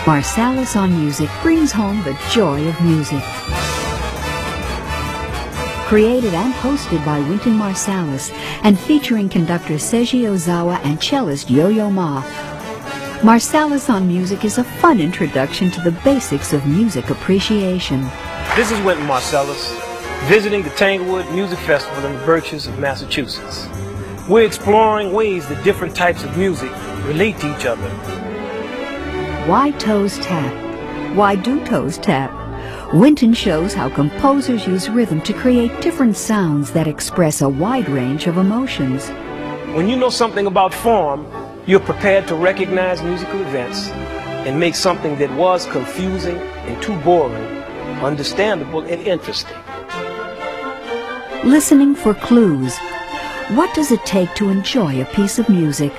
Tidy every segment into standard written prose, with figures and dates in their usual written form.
Marsalis on Music brings home the joy of music. Created and hosted by Wynton Marsalis and featuring conductor Seiji Ozawa and cellist Yo-Yo Ma, Marsalis on Music is a fun introduction to the basics of music appreciation. This is Wynton Marsalis, visiting the Tanglewood Music Festival in the Berkshires of Massachusetts. We're exploring ways that different types of music relate to each other. Why Toes Tap? Why do toes tap? Wynton shows how composers use rhythm to create different sounds that express a wide range of emotions. When you know something about form, you're prepared to recognize musical events and make something that was confusing and too boring understandable and interesting. Listening for clues. What does it take to enjoy a piece of music?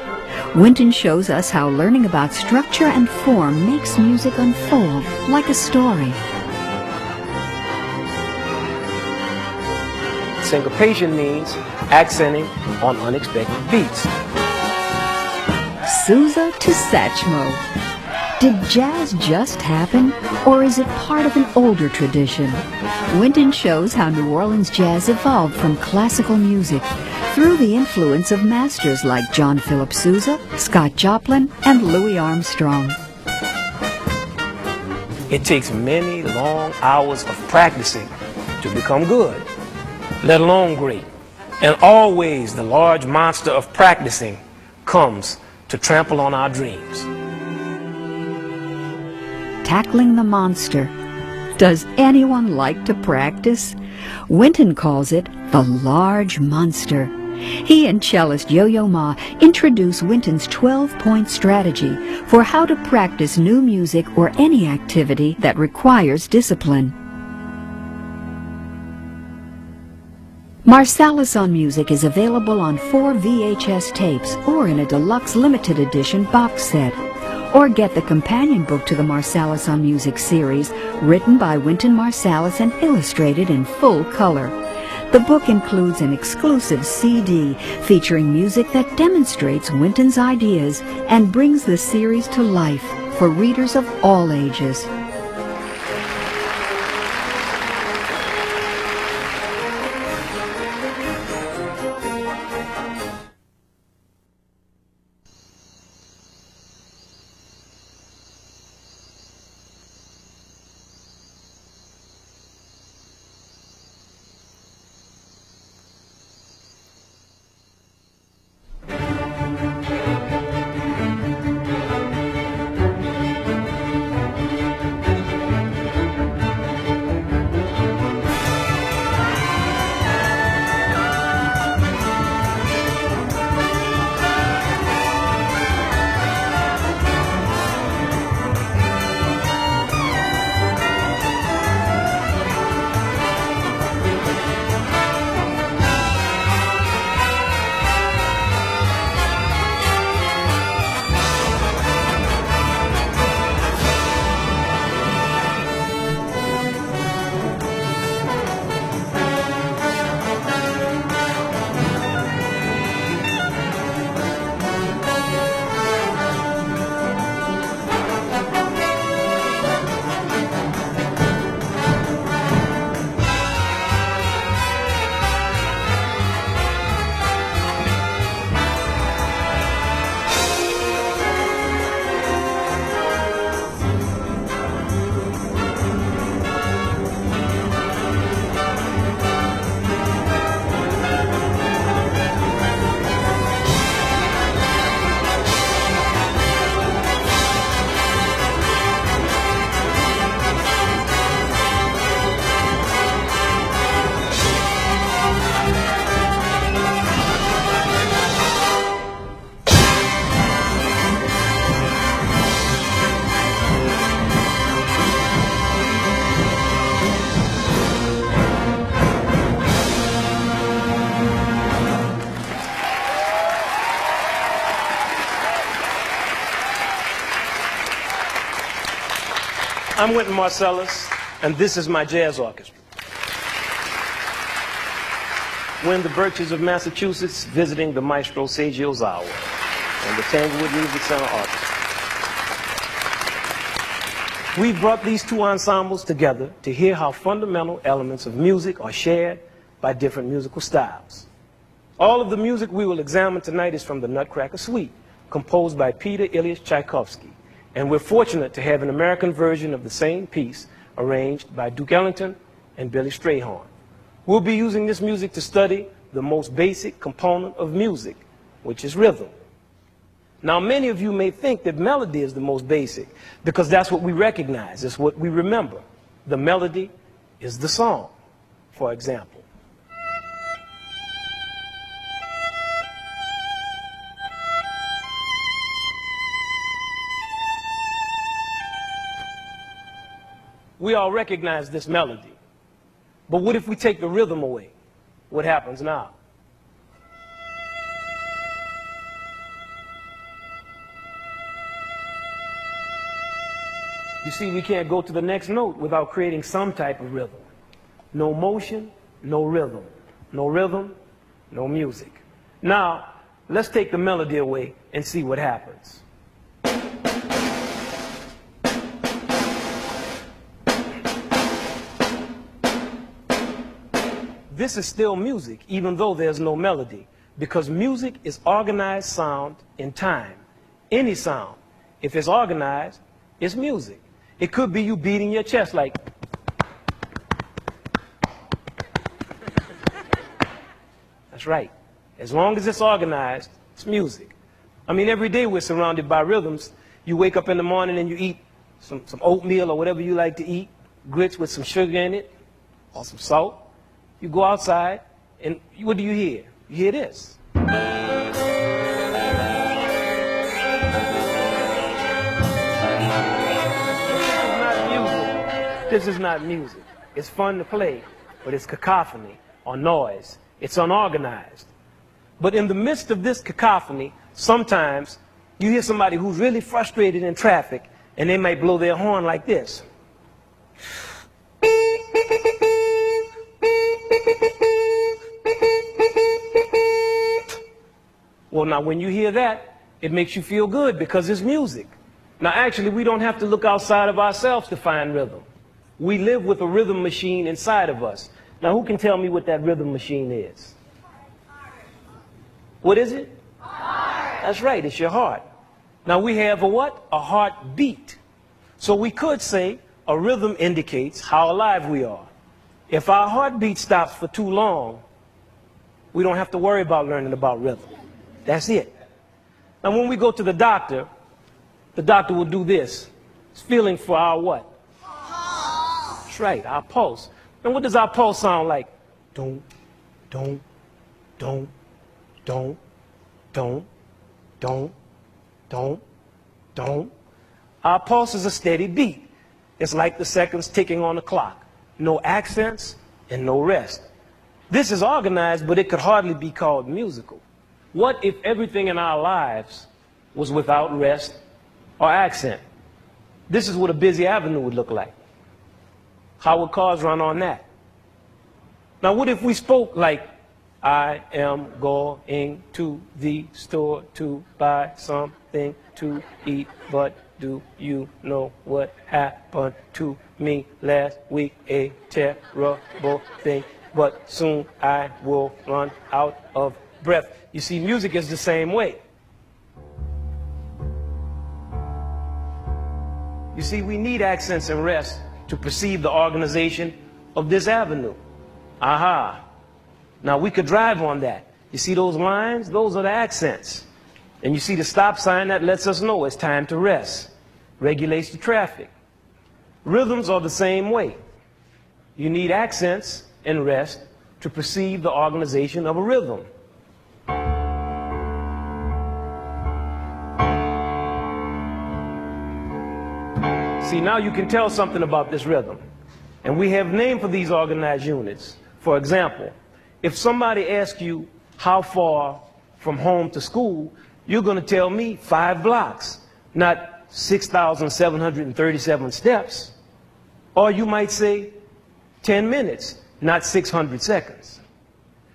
Wynton shows us how learning about structure and form makes music unfold like a story. Syncopation means accenting on unexpected beats. Sousa to Satchmo. Did jazz just happen, or is it part of an older tradition? Wynton shows how New Orleans jazz evolved from classical music through the influence of masters like John Philip Sousa, Scott Joplin, and Louis Armstrong. It takes many long hours of practicing to become good, let alone great. And always the large monster of practicing comes to trample on our dreams. Tackling the monster. Does anyone like to practice? Wynton calls it the large monster. He and cellist Yo-Yo Ma introduce Wynton's 12-point strategy for how to practice new music or any activity that requires discipline. Marsalis on Music is available on 4 VHS tapes or in a deluxe limited edition box set. Or get the companion book to the Marsalis on Music series, written by Wynton Marsalis and illustrated in full color. The book includes an exclusive CD featuring music that demonstrates Wynton's ideas and brings the series to life for readers of all ages. I'm Wynton Marsalis, and this is my jazz orchestra. We're in the Berkshires of Massachusetts visiting the maestro Seiji Ozawa and the Tanglewood Music Center Orchestra. We brought these two ensembles together to hear how fundamental elements of music are shared by different musical styles. All of the music we will examine tonight is from the Nutcracker Suite, composed by Peter Ilyich Tchaikovsky, and we're fortunate to have an American version of the same piece arranged by Duke Ellington and Billy Strayhorn. We'll be using this music to study the most basic component of music, which is rhythm. Now, many of you may think that melody is the most basic because that's what we recognize, it's what we remember. The melody is the song, for example. We all recognize this melody. But what if we take the rhythm away? What happens now? You see, we can't go to the next note without creating some type of rhythm. No motion, no rhythm. No rhythm, no music. Now, let's take the melody away and see what happens. This is still music, even though there's no melody, because music is organized sound in time. Any sound, if it's organized, it's music. It could be you beating your chest like. That's right. As long as it's organized, it's music. I mean, every day we're surrounded by rhythms. You wake up in the morning and you eat some oatmeal or whatever you like to eat, grits with some sugar in it, or some salt. You go outside, and what do you hear? You hear this. This is not music. It's fun to play, but it's cacophony or noise. It's unorganized. But in the midst of this cacophony, sometimes you hear somebody who's really frustrated in traffic, and they might blow their horn like this. Well, now, when you hear that, it makes you feel good because it's music. Now, actually, we don't have to look outside of ourselves to find rhythm. We live with a rhythm machine inside of us. Now, who can tell me what that rhythm machine is? What is it? Heart. That's right, it's your heart. Now, we have a what? A heartbeat. So we could say a rhythm indicates how alive we are. If our heartbeat stops for too long, we don't have to worry about learning about rhythm. That's it. Now, when we go to the doctor will do this. It's feeling for our what? Pulse. That's right, our pulse. And what does our pulse sound like? Don't, don't, don't, don't, don't, don't, don't, don't. Our pulse is a steady beat. It's like the seconds ticking on the clock. No accents and no rest. This is organized, but it could hardly be called musical. What if everything in our lives was without rest or accent? This is what a busy avenue would look like. How would cars run on that? Now, what if we spoke like, I am going to the store to buy something to eat, but do you know what happened to me last week? A terrible thing, but soon I will run out of breath. You see, music is the same way. You see, we need accents and rest to perceive the organization of this avenue. Aha. Now, we could drive on that. You see those lines? Those are the accents. And you see the stop sign that lets us know it's time to rest. Regulates the traffic. Rhythms are the same way. You need accents and rest to perceive the organization of a rhythm. See, now you can tell something about this rhythm. And we have names for these organized units. For example, if somebody asks you how far from home to school, you're going to tell me 5 blocks, not 6,737 steps. Or you might say 10 minutes, not 600 seconds.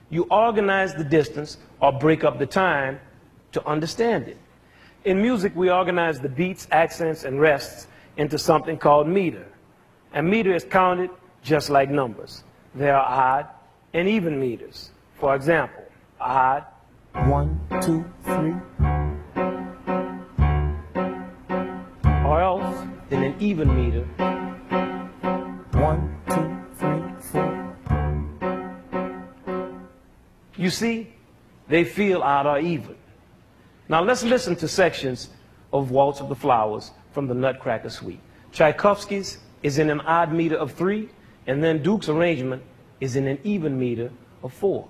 You organize the distance or break up the time to understand it. In music, we organize the beats, accents, and rests into something called meter. And meter is counted just like numbers. There are odd and even meters. For example, odd, 1, 2, 3. Or else, in an even meter, 1, 2, 3, 4. You see, they feel odd or even. Now let's listen to sections of Waltz of the Flowers from the Nutcracker Suite. Tchaikovsky's is in an odd meter of 3, and then Duke's arrangement is in an even meter of 4.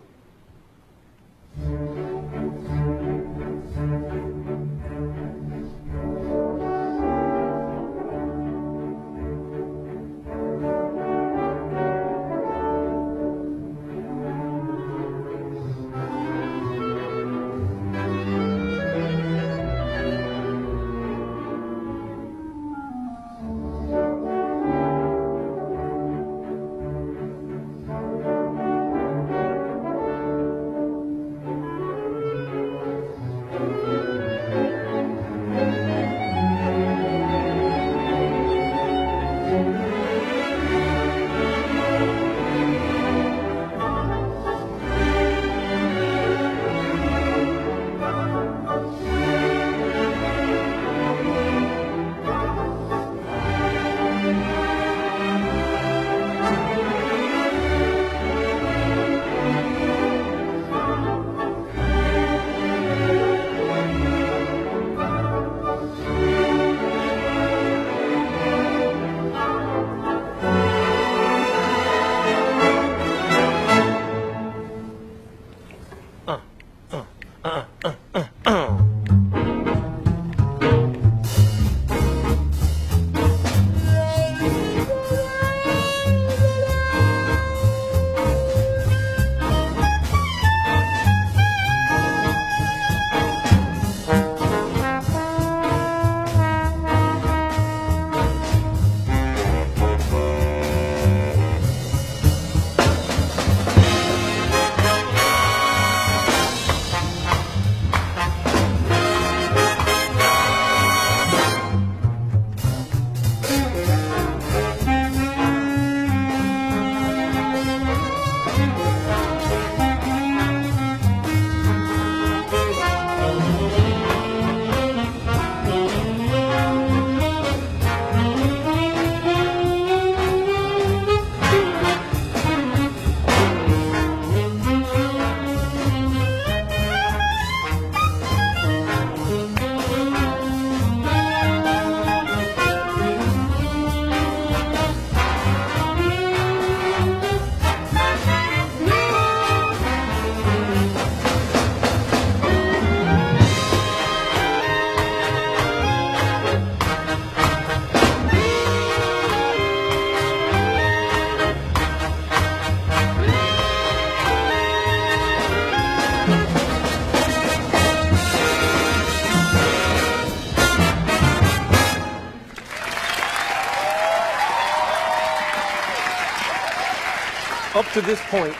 Up to this point,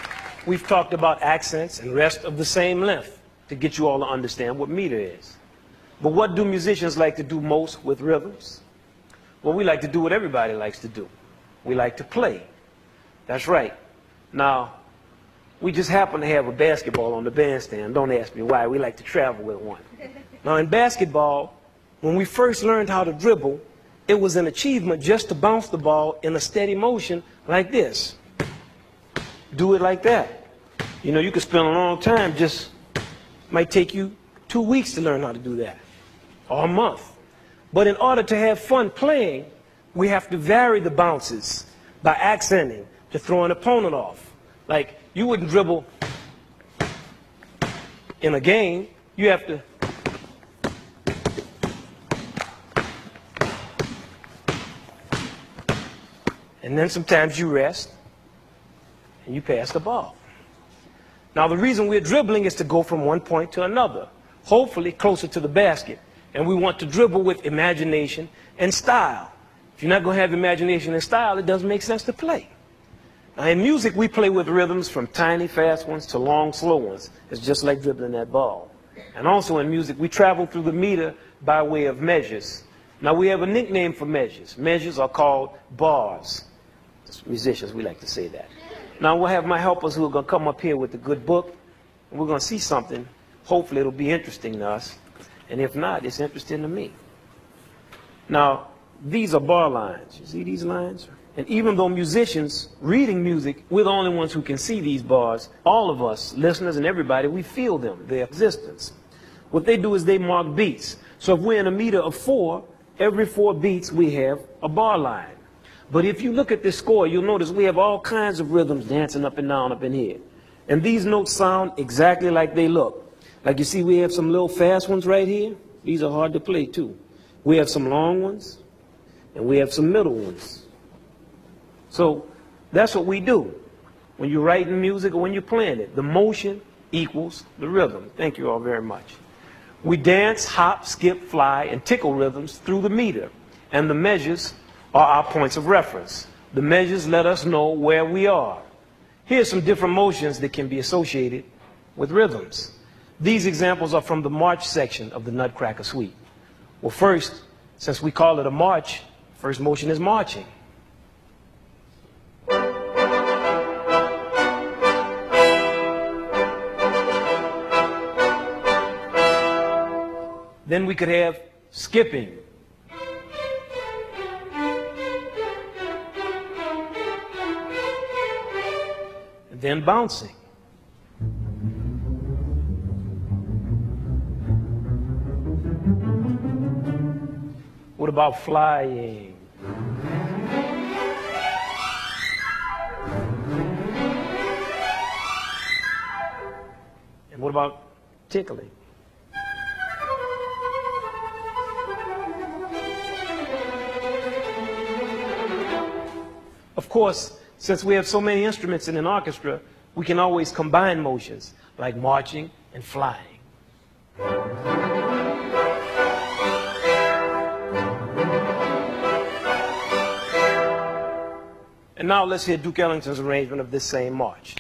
we've talked about accents and rest of the same length to get you all to understand what meter is. But what do musicians like to do most with rhythms? Well, we like to do what everybody likes to do. We like to play. That's right. Now, we just happen to have a basketball on the bandstand. Don't ask me why. We like to travel with one. Now, in basketball, when we first learned how to dribble, it was an achievement just to bounce the ball in a steady motion like this. Do it like that. You know, you could spend a long time, just might take you 2 weeks to learn how to do that, or a month. But in order to have fun playing, we have to vary the bounces by accenting to throw an opponent off. Like, you wouldn't dribble in a game. You have to and then sometimes you rest and you pass the ball. Now, the reason we're dribbling is to go from one point to another, hopefully closer to the basket. And we want to dribble with imagination and style. If you're not going to have imagination and style, it doesn't make sense to play. Now, in music, we play with rhythms from tiny, fast ones to long, slow ones. It's just like dribbling that ball. And also in music, we travel through the meter by way of measures. Now we have a nickname for measures. Measures are called bars. As musicians, we like to say that. Now we'll have my helpers who are going to come up here with a good book, and we're going to see something. Hopefully it'll be interesting to us, and if not, it's interesting to me. Now, these are bar lines. You see these lines? And even though musicians reading music, we're the only ones who can see these bars, all of us, listeners and everybody, we feel them, their existence. What they do is they mark beats. So if we're in a meter of 4, every 4 beats we have a bar line. But if you look at this score, you'll notice we have all kinds of rhythms dancing up and down up in here. And these notes sound exactly like they look. Like you see, we have some little fast ones right here. These are hard to play too. We have some long ones, and we have some middle ones. So that's what we do when you're writing music or when you're playing it. The motion equals the rhythm. Thank you all very much. We dance, hop, skip, fly, and tickle rhythms through the meter, and the measures are our points of reference. The measures let us know where we are. Here's some different motions that can be associated with rhythms. These examples are from the march section of the Nutcracker Suite. Well, first, since we call it a march, first motion is marching. Then we could have skipping. And then bouncing. What about flying? And what about tickling? Of course, since we have so many instruments in an orchestra, we can always combine motions like marching and flying. And now let's hear Duke Ellington's arrangement of this same march.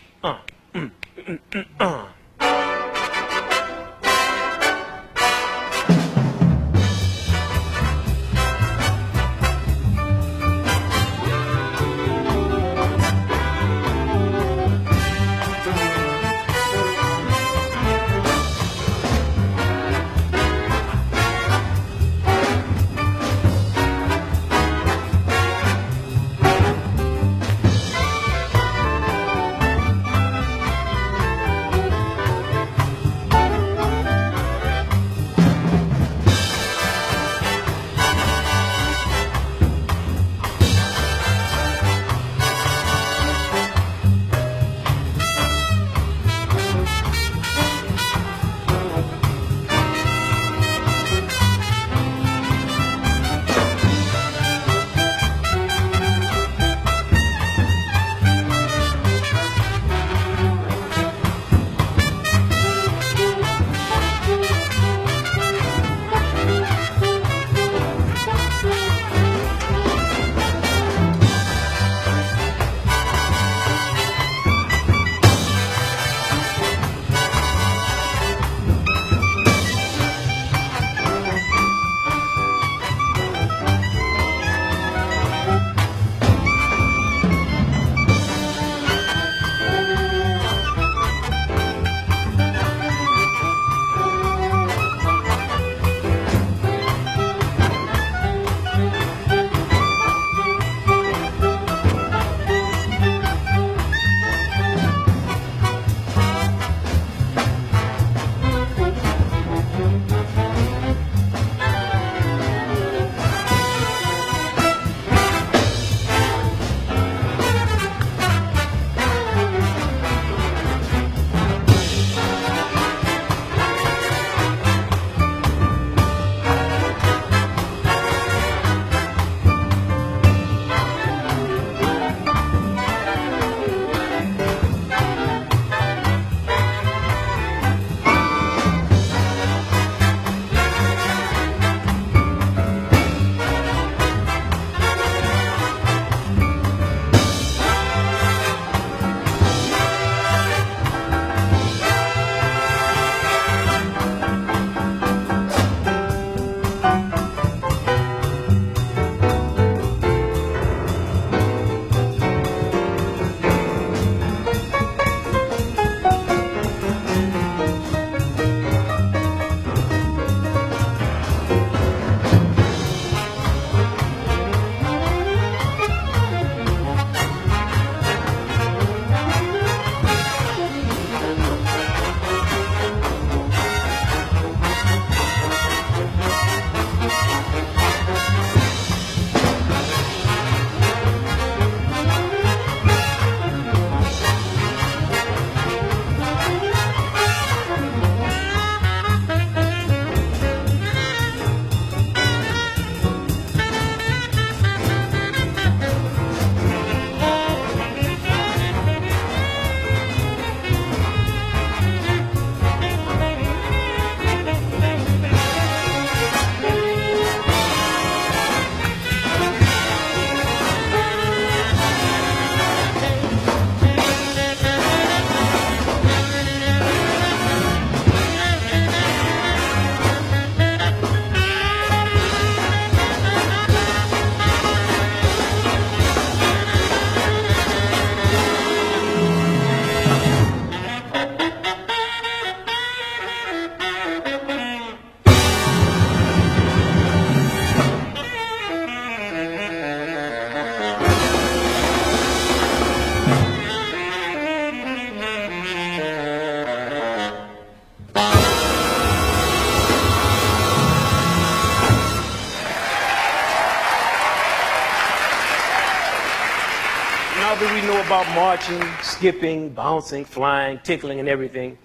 about marching, skipping, bouncing, flying, tickling, and everything,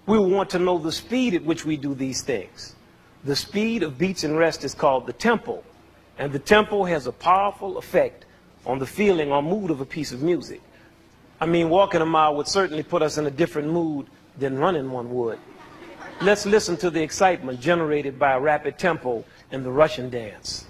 we want to know the speed at which we do these things. The speed of beats and rest is called the tempo, and the tempo has a powerful effect on the feeling or mood of a piece of music. I mean, walking a mile would certainly put us in a different mood than running one would. Let's listen to the excitement generated by a rapid tempo in the Russian dance.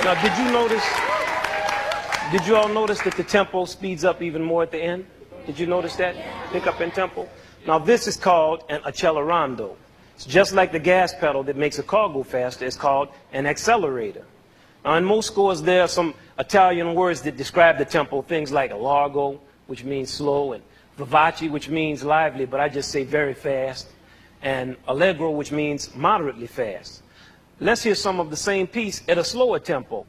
Now, did you all notice that the tempo speeds up even more at the end? Did you notice that? Pick up in tempo. Now, this is called an accelerando. It's just like the gas pedal that makes a car go faster. It's called an accelerator. Now, in most scores, there are some Italian words that describe the tempo, things like largo, which means slow, and vivace, which means lively, but I just say very fast, and allegro, which means moderately fast. Let's hear some of the same piece at a slower tempo.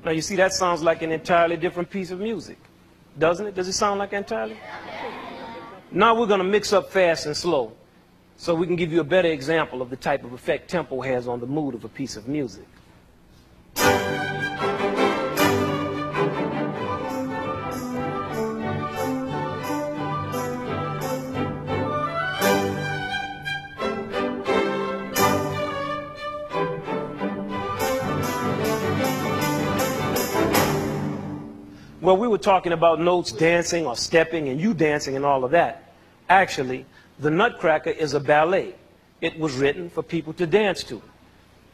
Now, you see, that sounds like an entirely different piece of music, doesn't it? Does it sound like entirely? Now we're going to mix up fast and slow so we can give you a better example of the type of effect tempo has on the mood of a piece of music. Well, we were talking about notes dancing or stepping and you dancing and all of that. Actually, the Nutcracker is a ballet. It was written for people to dance to.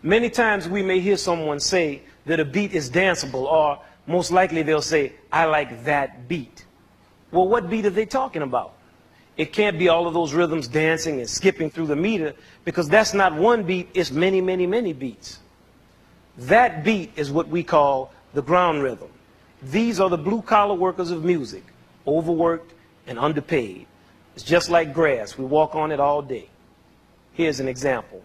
Many times we may hear someone say that a beat is danceable, or most likely they'll say, I like that beat. Well, what beat are they talking about? It can't be all of those rhythms dancing and skipping through the meter, because that's not one beat, it's many, many, many beats. That beat is what we call the ground rhythm. These are the blue-collar workers of music, overworked and underpaid. It's just like grass. We walk on it all day. Here's an example.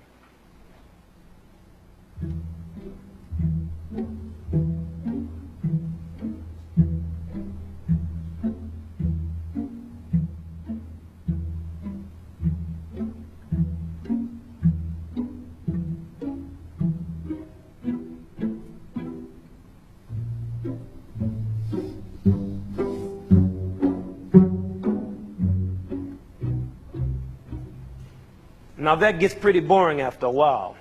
Now that gets pretty boring after a while.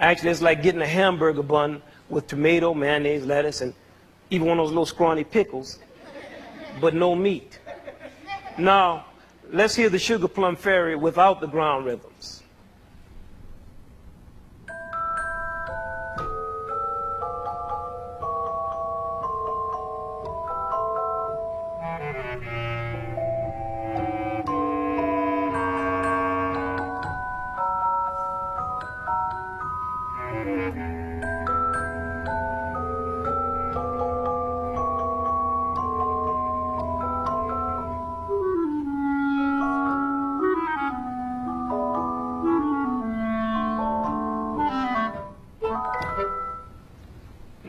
Actually, it's like getting a hamburger bun with tomato, mayonnaise, lettuce, and even one of those little scrawny pickles, but no meat. Now, let's hear the Sugar Plum Fairy without the ground rhythms.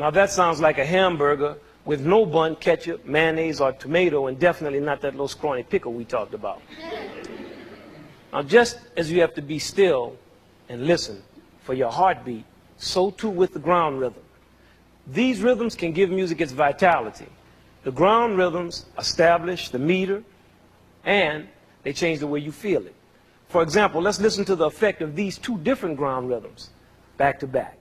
Now that sounds like a hamburger with no bun, ketchup, mayonnaise, or tomato, and definitely not that little scrawny pickle we talked about. Now just as you have to be still and listen for your heartbeat, so too with the ground rhythm. These rhythms can give music its vitality. The ground rhythms establish the meter, and they change the way you feel it. For example, let's listen to the effect of these two different ground rhythms, back to back.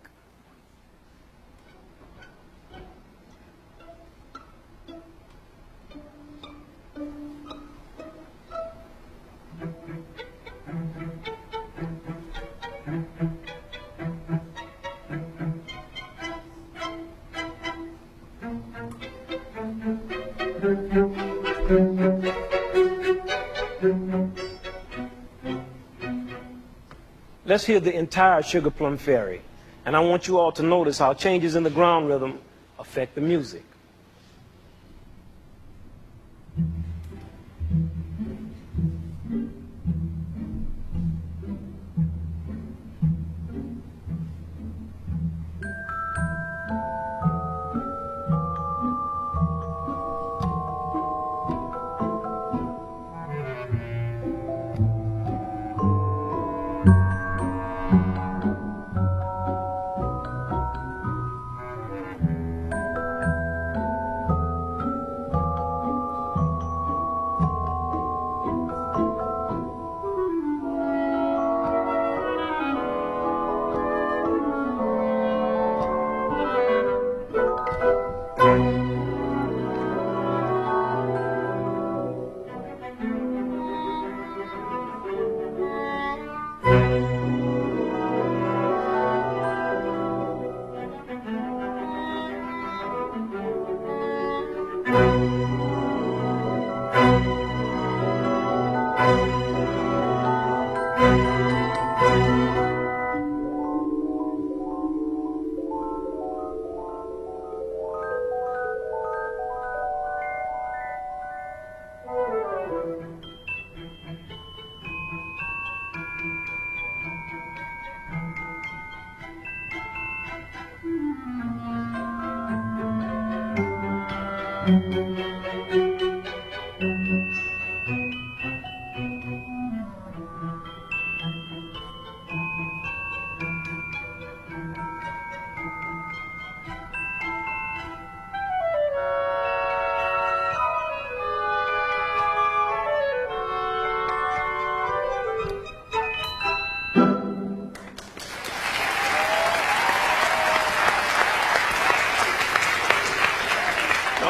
Let's hear the entire Sugar Plum Fairy, and I want you all to notice how changes in the ground rhythm affect the music.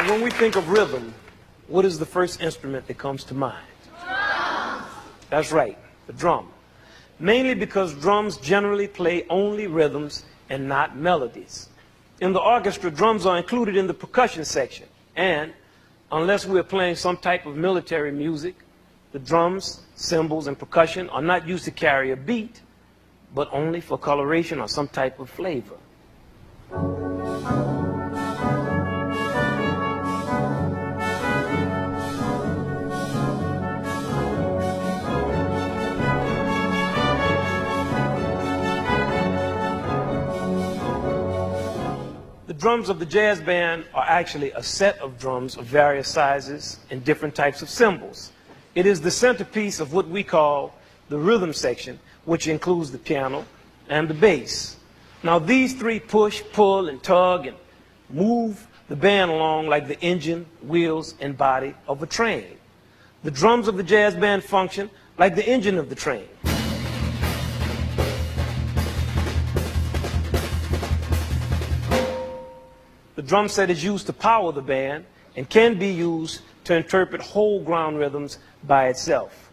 When we think of rhythm, what is the first instrument that comes to mind? Drums. That's right, the drum. Mainly because drums generally play only rhythms and not melodies. In the orchestra, drums are included in the percussion section, and unless we're playing some type of military music, the drums, cymbals, and percussion are not used to carry a beat, but only for coloration or some type of flavor. The drums of the jazz band are actually a set of drums of various sizes and different types of cymbals. It is the centerpiece of what we call the rhythm section, which includes the piano and the bass. Now these three push, pull, and tug and move the band along like the engine, wheels, and body of a train. The drums of the jazz band function like the engine of the train. The drum set is used to power the band and can be used to interpret whole ground rhythms by itself.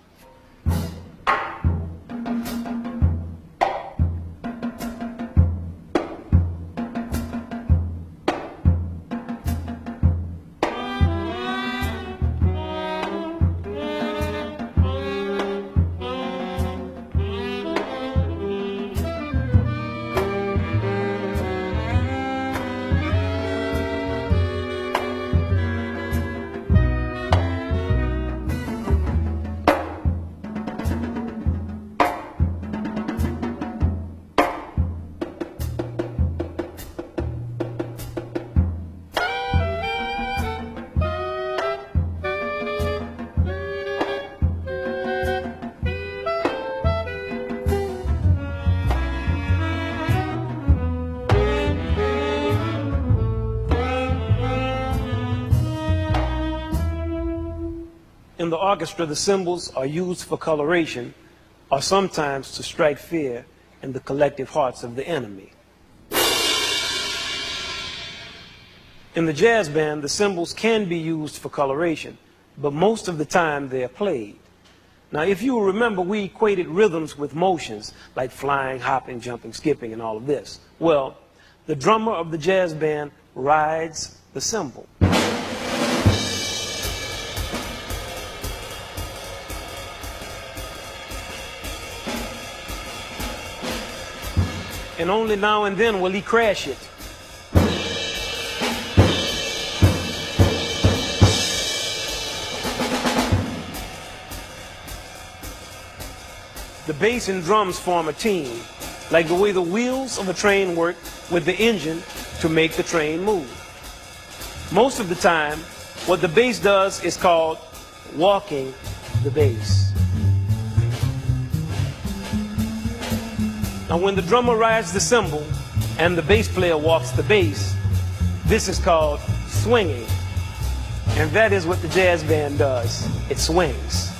In the orchestra, the cymbals are used for coloration or sometimes to strike fear in the collective hearts of the enemy. In the jazz band, the cymbals can be used for coloration, but most of the time they are played. Now, if you will remember, we equated rhythms with motions, like flying, hopping, jumping, skipping, and all of this. Well, the drummer of the jazz band rides the cymbal. And only now and then will he crash it. The bass and drums form a team, like the way the wheels of a train work with the engine to make the train move. Most of the time, what the bass does is called walking the bass. Now, when the drummer rides the cymbal and the bass player walks the bass, this is called swinging. And that is what the jazz band does. It swings.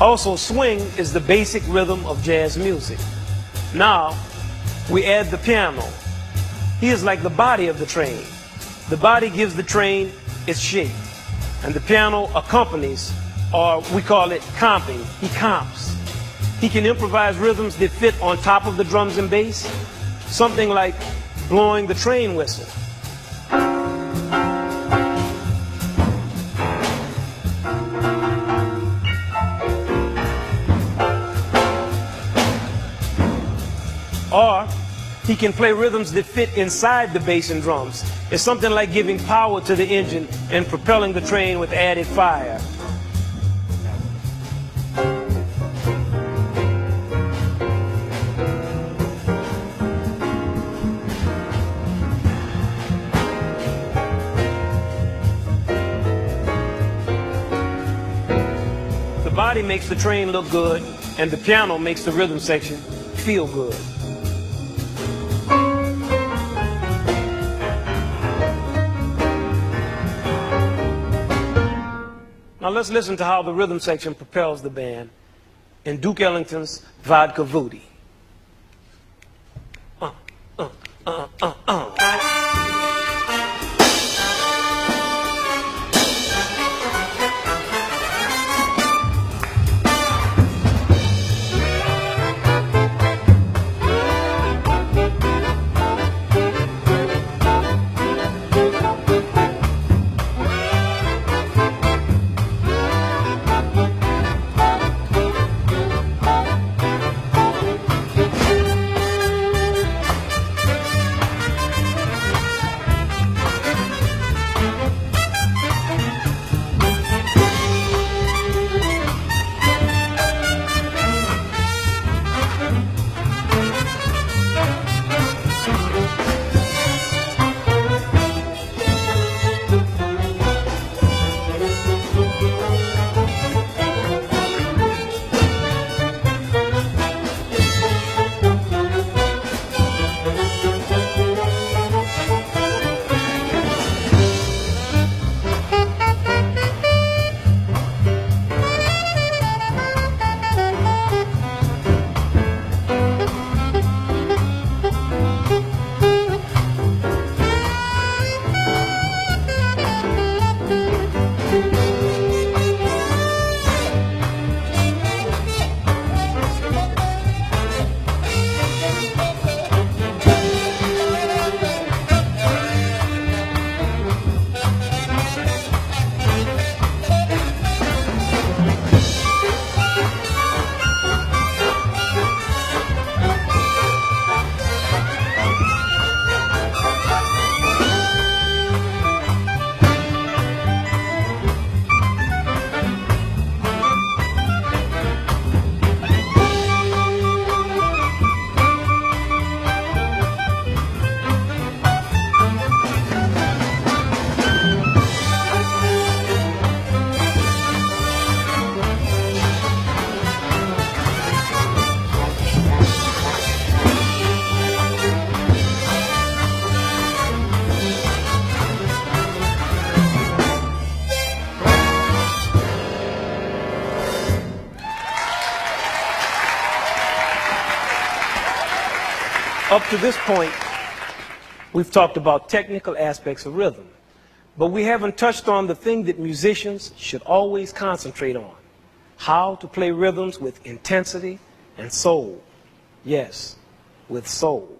Also, swing is the basic rhythm of jazz music. Now, we add the piano. He is like the body of the train. The body gives the train its shape, and the piano accompanies, or we call it comping. He comps. He can improvise rhythms that fit on top of the drums and bass, something like blowing the train whistle. Or he can play rhythms that fit inside the bass and drums. It's something like giving power to the engine and propelling the train with added fire. The body makes the train look good, and the piano makes the rhythm section feel good. Now let's listen to how the rhythm section propels the band in Duke Ellington's Vodka Voodoo. Up to this point, we've talked about technical aspects of rhythm, but we haven't touched on the thing that musicians should always concentrate on: how to play rhythms with intensity and soul. Yes, with soul.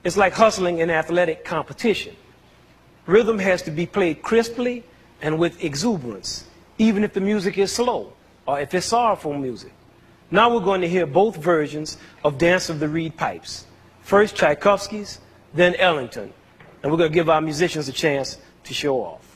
It's like hustling in athletic competition. Rhythm has to be played crisply and with exuberance, even if the music is slow or if it's sorrowful music. Now we're going to hear both versions of Dance of the Reed Pipes. First Tchaikovsky's, then Ellington. And we're going to give our musicians a chance to show off.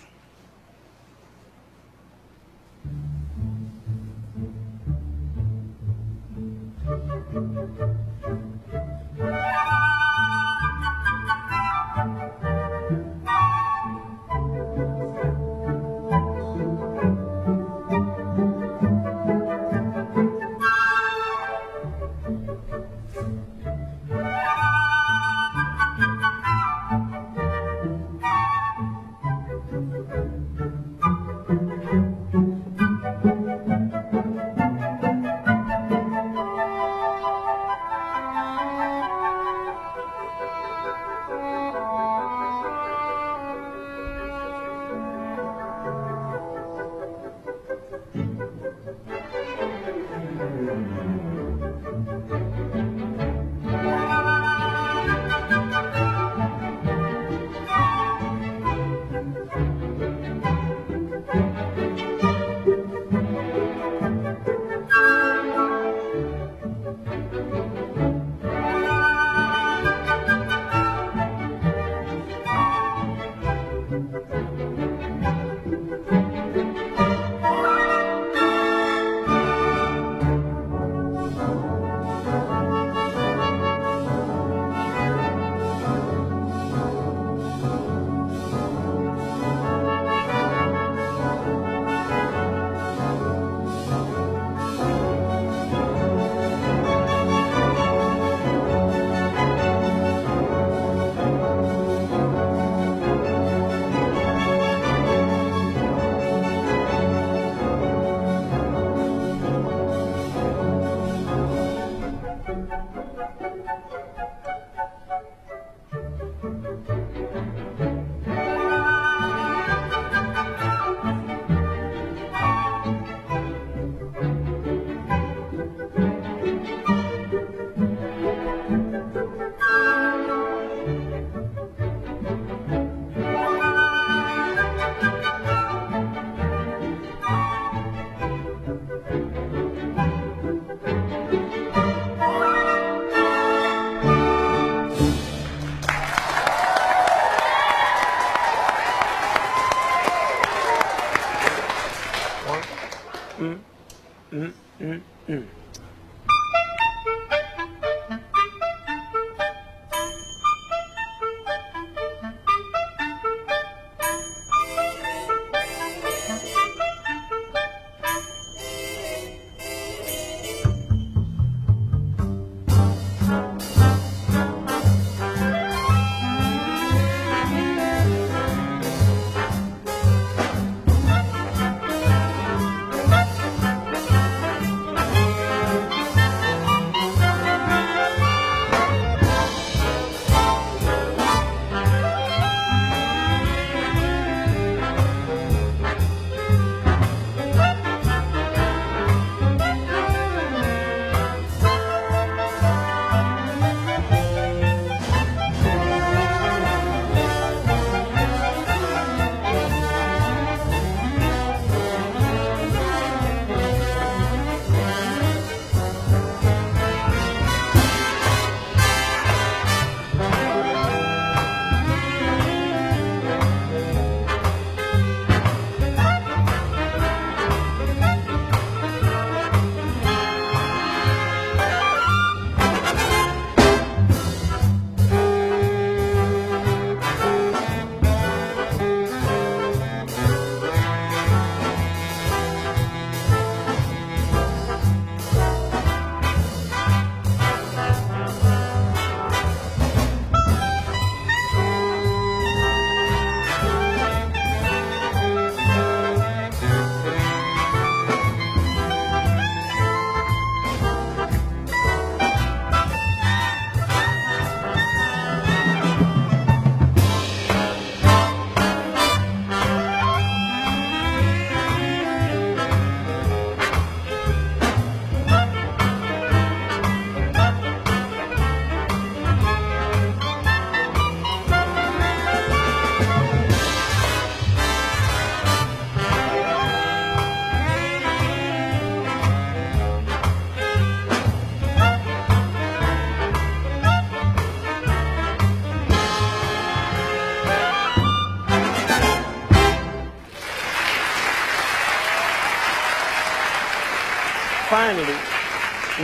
finally,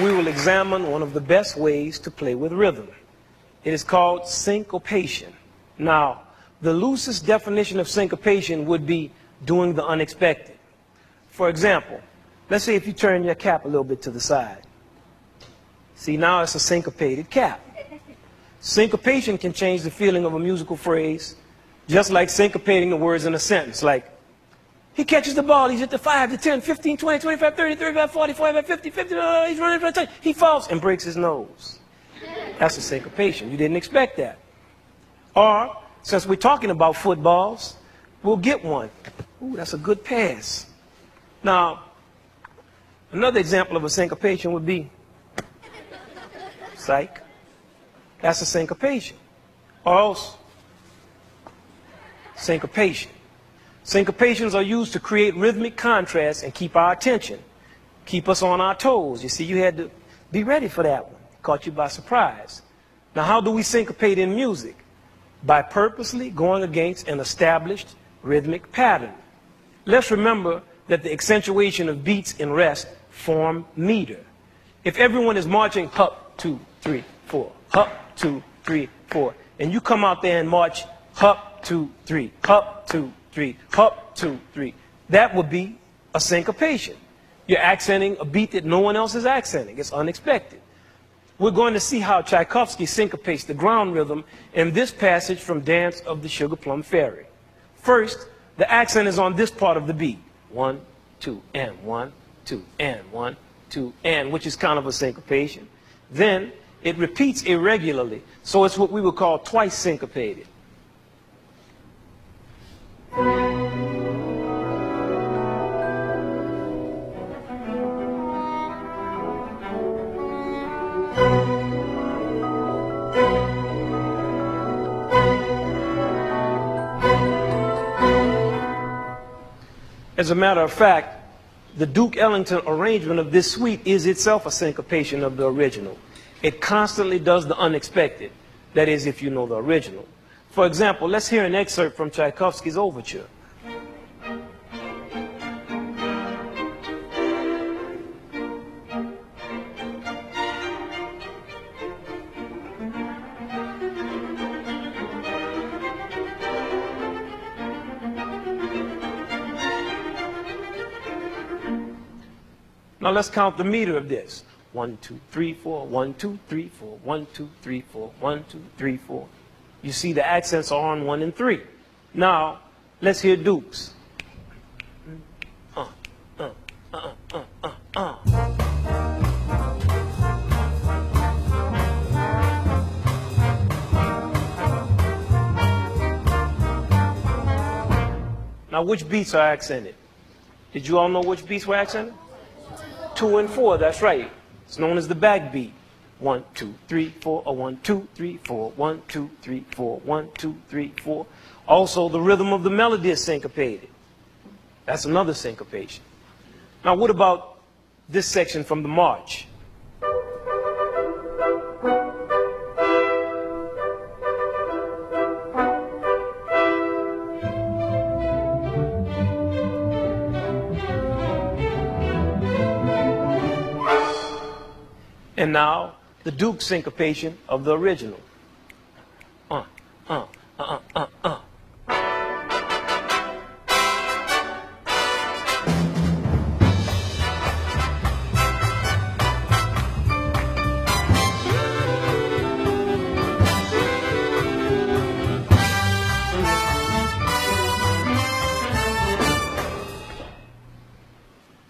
we will examine one of the best ways to play with rhythm. It is called syncopation. Now, the loosest definition of syncopation would be doing the unexpected. For example, let's say if you turn your cap a little bit to the side. See, now it's a syncopated cap. Syncopation can change the feeling of a musical phrase, just like syncopating the words in a sentence, like, he catches the ball, he's at the 5, the 10, 15, 20, 25, 30, 35, 40, 45, 50, 50, he's running for a touch. He falls and breaks his nose. That's a syncopation. You didn't expect that. Or, since we're talking about footballs, we'll get one. Ooh, that's a good pass. Now, another example of a syncopation would be, psych. That's a syncopation. Or else, syncopation. Syncopations are used to create rhythmic contrast and keep our attention, keep us on our toes. You see, you had to be ready for that one. Caught you by surprise. Now, how do we syncopate in music? By purposely going against an established rhythmic pattern. Let's remember that the accentuation of beats in rest form meter. If everyone is marching hup, 2, 3, 4, hup, 2, 3, 4, and you come out there and march hup, 2, 3, hup, 2, 3, hup, 2, 3, that would be a syncopation. You're accenting a beat that no one else is accenting. It's unexpected. We're going to see how Tchaikovsky syncopates the ground rhythm in this passage from Dance of the Sugar Plum Fairy. First, the accent is on this part of the beat. 1, 2, and 1, 2, and 1, 2, and, which is kind of a syncopation. Then it repeats irregularly, so it's what we would call twice syncopated. As a matter of fact, the Duke Ellington arrangement of this suite is itself a syncopation of the original. It constantly does the unexpected, that is, if you know the original. For example, let's hear an excerpt from Tchaikovsky's overture. Now let's count the meter of this. 1, 2, 3, 4, 1, 2, 3, 4, 1, 2, 3, 4, 1, 2, 3, 4. You see the accents are on 1 and 3. Now, let's hear Dukes. Now, which beats are accented? Did you all know which beats were accented? 2 and 4, that's right. It's known as the backbeat. 1, 2, 3, 4, or 1, 2, 3, 4, 1, 2, 3, 4, 1, 2, 3, 4. Also, the rhythm of the melody is syncopated. That's another syncopation. Now, what about this section from the march? And now, the Duke syncopation of the original.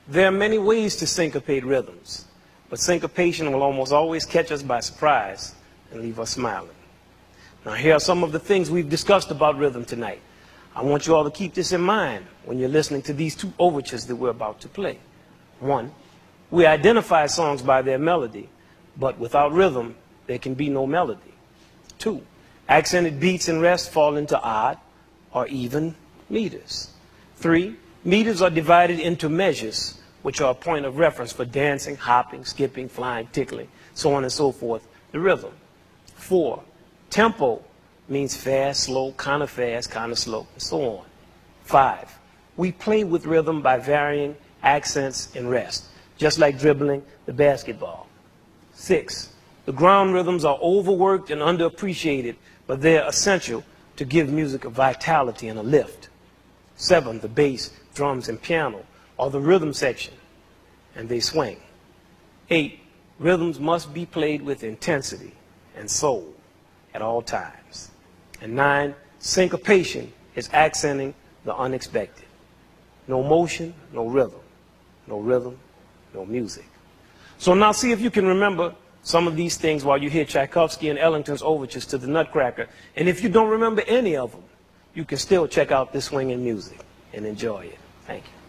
There are many ways to syncopate rhythms. But syncopation will almost always catch us by surprise and leave us smiling. Now, here are some of the things we've discussed about rhythm tonight. I want you all to keep this in mind when you're listening to these two overtures that we're about to play. 1, we identify songs by their melody, but without rhythm, there can be no melody. 2, accented beats and rest fall into odd or even meters. 3, meters are divided into measures, which are a point of reference for dancing, hopping, skipping, flying, tickling, so on and so forth, the rhythm. 4, tempo means fast, slow, kind of slow, and so on. 5, we play with rhythm by varying accents and rest, just like dribbling the basketball. 6, the ground rhythms are overworked and underappreciated, but they're essential to give music a vitality and a lift. 7, the bass, drums, and piano are the rhythm section, and they swing. 8, rhythms must be played with intensity and soul at all times. And 9, syncopation is accenting the unexpected. No motion, no rhythm. No rhythm, no music. So now see if you can remember some of these things while you hear Tchaikovsky and Ellington's overtures to the Nutcracker. And if you don't remember any of them, you can still check out this swinging music and enjoy it. Thank you.